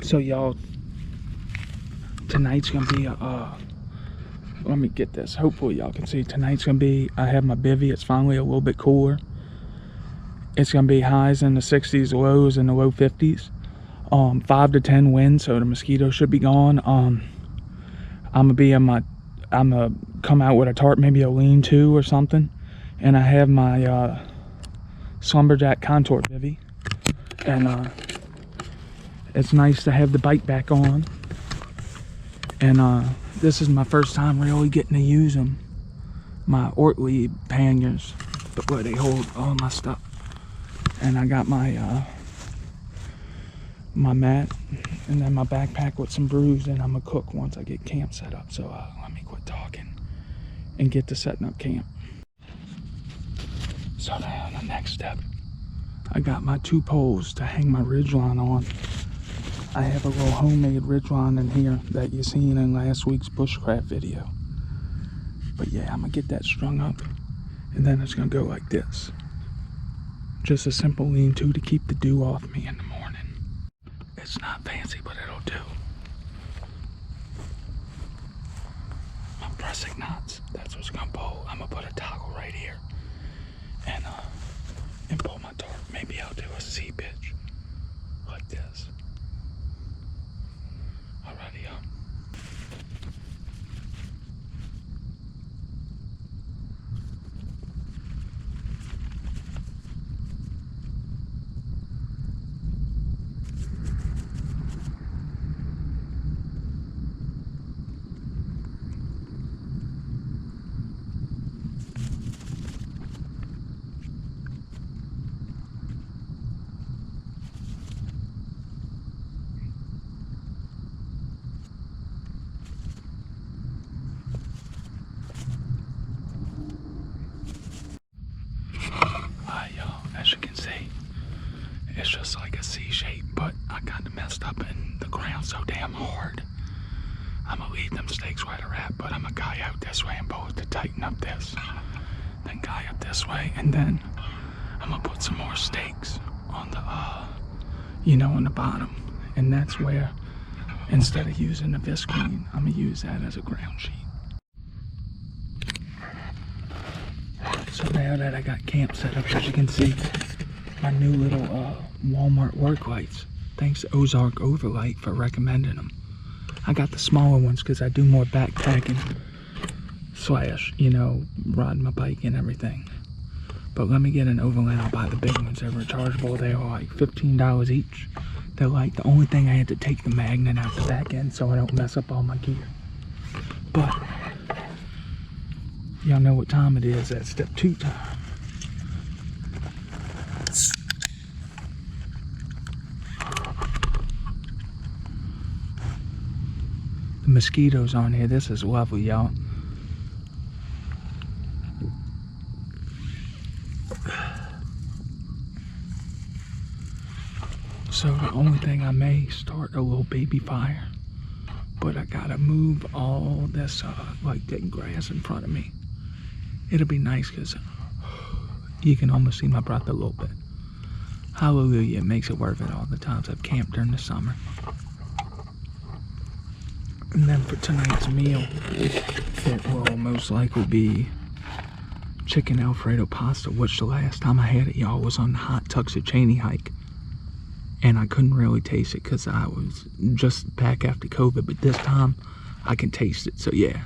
So y'all, tonight's gonna be let me get this. Hopefully y'all can see. Tonight's gonna be, I have my bivy. It's finally a little bit cooler. It's gonna be highs in the 60s, lows in the low 50s. 5 to 10 winds, so the mosquitoes should be gone. I'm gonna come out with a tarp, maybe a lean-to or something. And I have my Slumberjack contour bivy. And it's nice to have the bike back on. And this is my first time really getting to use them. My Ortley panniers, but where they hold all my stuff. And I got my my mat and then my backpack with some brews, and I'm gonna cook once I get camp set up. So let me quit talking and get to setting up camp. So now the next step, I got my 2 poles to hang my ridgeline on. I have a little homemade ridgeline in here that you seen in last week's bushcraft video. But yeah, I'm gonna get that strung up, and then it's gonna go like this. Just a simple lean-to keep the dew off me in the morning. It's not fancy, but it'll do. My pressing knots, that's what's gonna pull. I'm gonna put a toggle right here and pull my tarp. Maybe I'll do a C pitch like this. Alrighty, as you can see, it's just like a C shape, but I kind of messed up and the ground's so damn hard. I'm gonna leave them stakes where they're at, but I'm gonna guy out this way and pull it to tighten up this. Then guy up this way, and then I'm gonna put some more stakes on the, on the bottom. And that's where, instead of using the visqueen, I'm gonna use that as a ground sheet. So now that I got camp set up, as you can see, my new little Walmart work lights. Thanks to Ozark Overlight for recommending them. I got the smaller ones because I do more backpacking slash, riding my bike and everything. But let me get an overland. I'll buy the big ones. They're rechargeable. They are like $15 each. They're like, the only thing I had to take the magnet out the back end so I don't mess up all my gear. But y'all know what time it is. That's step 2 time. The mosquitoes on here. This is lovely, y'all. So the only thing, I may start a little baby fire, but I gotta move all this like dead grass in front of me. It'll be nice because you can almost see my breath a little bit. Hallelujah, it makes it worth it all the times I've camped during the summer. And then for tonight's meal, it will most likely be chicken Alfredo pasta, which the last time I had it, y'all, was on the hot Tuxedo hike. And I couldn't really taste it because I was just back after COVID, but this time I can taste it, so yeah.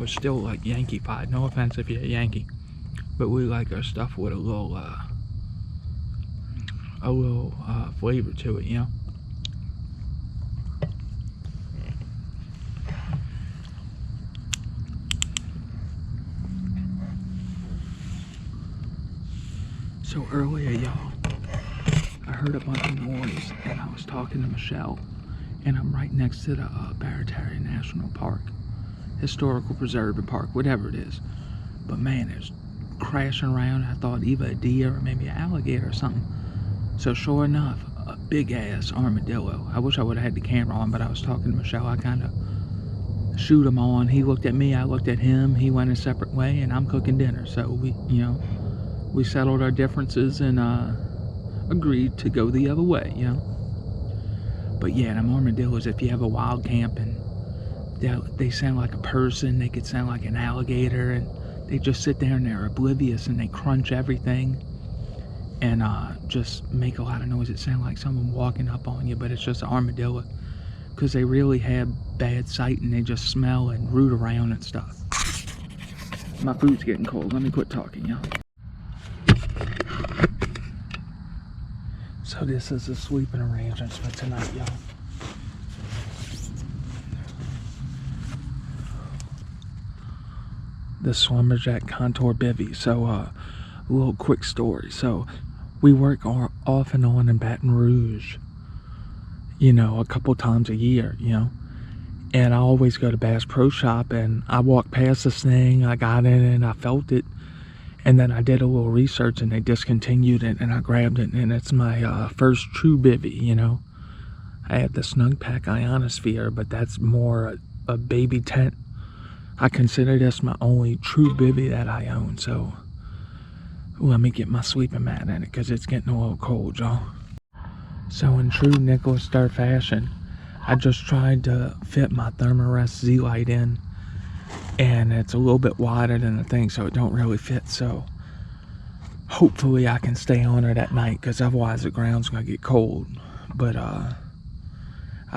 was still like Yankee-fied. No offense if you're a Yankee, but we like our stuff with a little flavor to it, you know. So earlier, y'all, I heard a bunch of noise, and I was talking to Michelle, and I'm right next to the Barataria National Park, Historical Preserve Park, whatever it is. But man, it was crashing around. I thought either a deer or maybe an alligator or something. So sure enough, a big ass armadillo. I wish I would have had the camera on, but I was talking to Michelle. I kind of shoot him on. He looked at me, I looked at him. He went a separate way, and I'm cooking dinner. So we, you know, we settled our differences and agreed to go the other way, you know. But yeah, them armadillos, if you have a wild camp and they sound like a person, they could sound like an alligator, and they just sit there and they're oblivious and they crunch everything and just make a lot of noise. It sounds like someone walking up on you, but it's just an armadillo, because they really have bad sight and they just smell and root around and stuff. My food's getting cold. Let me quit talking, y'all. So this is the sweeping arrangements for tonight, y'all. The Slumberjack Contour Bivy. So a little quick story. So we work off and on in Baton Rouge, you know, a couple times a year, you know. And I always go to Bass Pro Shop, and I walked past this thing, I got in it and I felt it. And then I did a little research and they discontinued it, and I grabbed it, and it's my first true bivy, you know. I have the Snug Pack Ionosphere, but that's more a baby tent. I consider this my only true bivy that I own, so let me get my sleeping mat in it because it's getting a little cold, y'all. So in true Nicholas Star fashion, I just tried to fit my Thermarest Z-Lite in, and it's a little bit wider than the thing, so it don't really fit. So hopefully I can stay on it at night, because otherwise the ground's gonna get cold. But I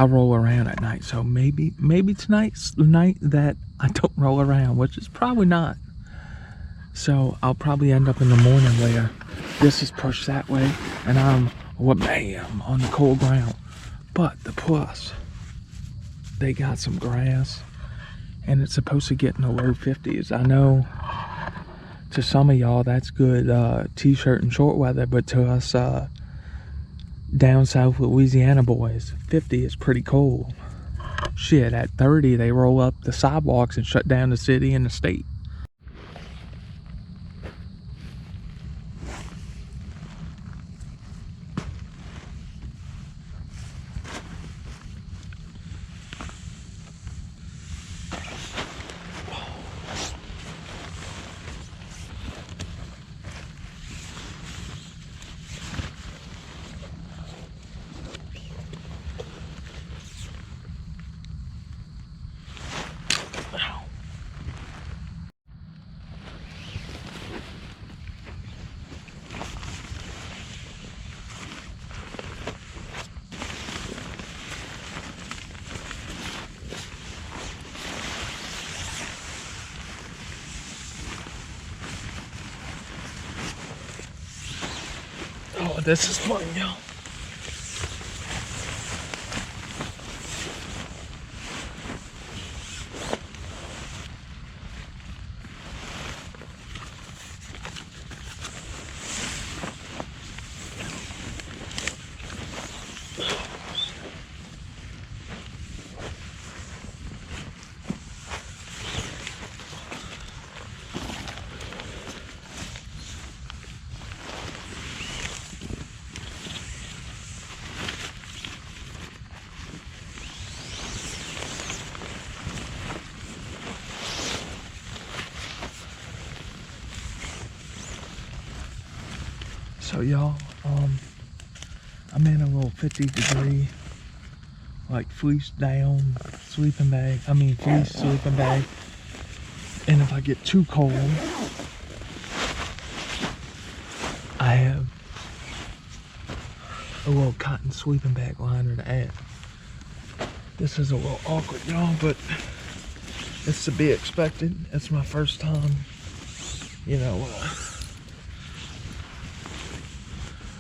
roll around at night, so maybe tonight's the night that I don't roll around, which is probably not. So I'll probably end up in the morning where this is pushed that way and I'm bam on the cold ground. But the plus, they got some grass, and it's supposed to get in the low 50s. I know to some of y'all that's good t-shirt and short weather, but to us down south Louisiana boys, 50 is pretty cold. Shit, at 30 they roll up the sidewalks and shut down the city and the state. Oh, this is fun, y'all. So y'all, I'm in a little 50-degree, like fleece down sleeping bag. Fleece sleeping bag. And if I get too cold, I have a little cotton sleeping bag liner to add. This is a little awkward, y'all, but It's to be expected. It's my first time, you know,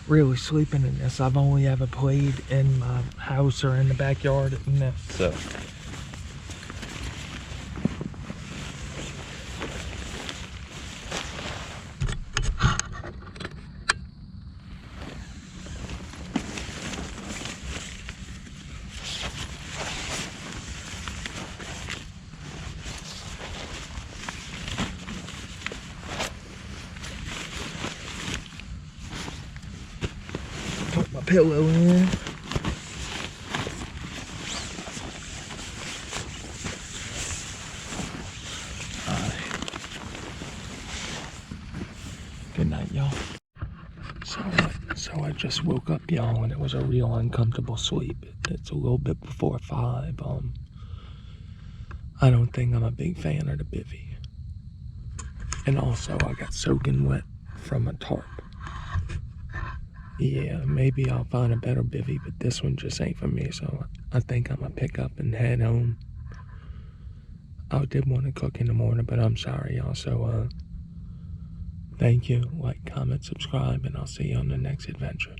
really sleeping in this. I've only ever played in my house or in the backyard in this, so. Put my pillow in. Good night, y'all. So I just woke up, y'all, and it was a real uncomfortable sleep. It's a little bit before 5. I don't think I'm a big fan of the Bivy. And also, I got soaking wet from a tarp. Yeah, maybe I'll find a better Bivy, but this one just ain't for me, so I think I'm gonna pick up and head home. I did want to cook in the morning, but I'm sorry, y'all. So, thank you. Like, comment, subscribe, and I'll see you on the next adventure.